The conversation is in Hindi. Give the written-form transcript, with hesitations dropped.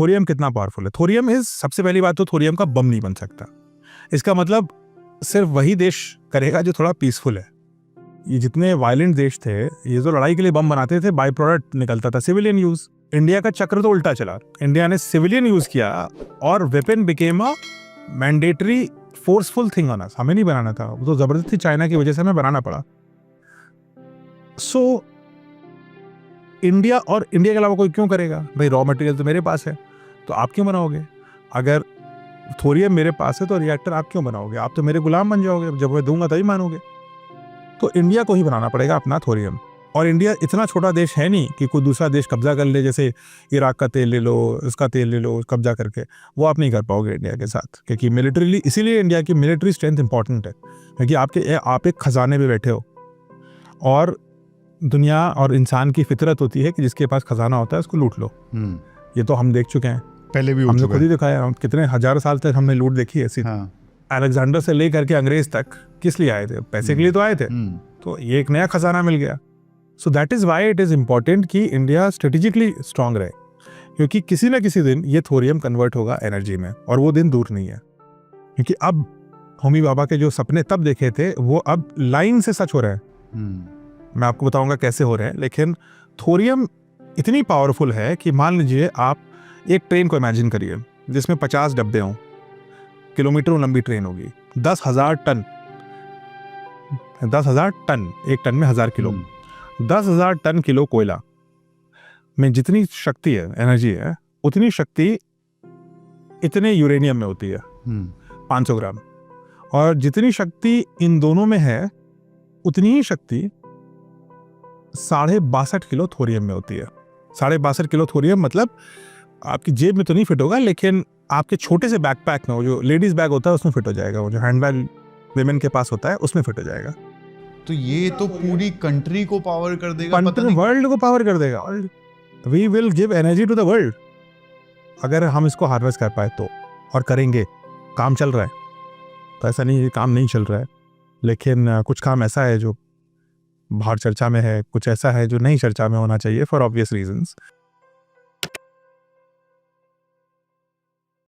थोरियम कितना पावरफुल है? थोरियम इज, सबसे पहली बात तो थोरियम का बम नहीं बन सकता। इसका मतलब सिर्फ वही देश करेगा जो थोड़ा पीसफुल है। ये जितने वायलेंट देश थे, ये जो लड़ाई के लिए बम बनाते थे, बाई प्रोडक्ट निकलता था सिविलियन यूज। इंडिया का चक्र तो उल्टा चला, इंडिया ने सिविलियन यूज किया और weapon became a mandatory forceful thing on us. हमें नहीं बनाना था, वो तो जबरदस्ती चाइना की वजह से हमें बनाना पड़ा। सो इंडिया, और इंडिया के अलावा कोई क्यों करेगा भाई? रॉ मटेरियल तो मेरे पास है, तो आप क्यों बनाओगे? अगर थोरियम मेरे पास है तो रिएक्टर आप क्यों बनाओगे? आप तो मेरे गुलाम बन जाओगे, जब मैं दूंगा तभी मानोगे। तो इंडिया को ही बनाना पड़ेगा अपना थोरियम। और इंडिया इतना छोटा देश है नहीं कि कोई दूसरा देश कब्जा कर ले, जैसे इराक का तेल ले लो, इसका तेल ले लो कब्जा करके। वो आप नहीं कर पाओगे इंडिया के साथ, क्योंकि मिलिट्रीली, इसीलिए इंडिया की मिलिट्री स्ट्रेंथ इंपॉर्टेंट है, क्योंकि आप एक खजाने पे बैठे हो। और दुनिया और इंसान की फितरत होती है कि जिसके पास खजाना होता है उसको लूट लो। ये तो हम देख चुके हैं, पहले भी हमने खुद ही दिखाया। हम कितने हजारों साल तक हमने लूट देखी है ऐसी। अलेक्जेंडर से लेकर के अंग्रेज तक किस लिए आए थे? पैसे के लिए तो आए थे। तो ये एक नया खजाना मिल गया। So that is why it is important कि इंडिया स्ट्रेटेजिकली स्ट्रांग रहे, क्योंकि किसी ना किसी दिन ये थोरियम कन्वर्ट होगा एनर्जी में, और वो दिन दूर नहीं है। क्योंकि अब होमी बाबा के जो सपने तब देखे थे वो अब लाइन से सच हो रहे हैं। मैं आपको बताऊंगा कैसे हो रहे हैं। लेकिन थोरियम इतनी पावरफुल है कि मान लीजिए आप एक ट्रेन को इमेजिन करिए जिसमें 50 डब्बे हों, किलोमीटरों लंबी ट्रेन होगी, 10,000 टन, 10,000 टन, एक टन में 1000 किलो, 10,000 टन किलो कोयला में जितनी शक्ति है, एनर्जी है, उतनी शक्ति इतने यूरेनियम में होती है, 500 ग्राम। और जितनी शक्ति इन दोनों में है उतनी ही शक्ति 62.5 किलो थोरियम में होती है। 62.5 किलो थोरियम मतलब आपकी जेब में तो नहीं फिट होगा, लेकिन आपके छोटे से बैकपैक में, वो जो लेडीज बैग होता है उसमें फिट हो जाएगा, वो जो हैंड बैग विमेन के पास होता है उसमें फिट हो जाएगा। तो ये तो पूरी कंट्री को पावर कर देगा, वर्ल्ड को पावर कर देगा। We will give energy to the world अगर हम इसको हार्वेस्ट कर पाए तो, और करेंगे। काम चल रहा है, तो ऐसा नहीं काम नहीं चल रहा है, लेकिन कुछ काम ऐसा है जो बाहर चर्चा में है, कुछ ऐसा है जो नहीं चर्चा में होना चाहिए फॉर ऑब्वियस रीजंस।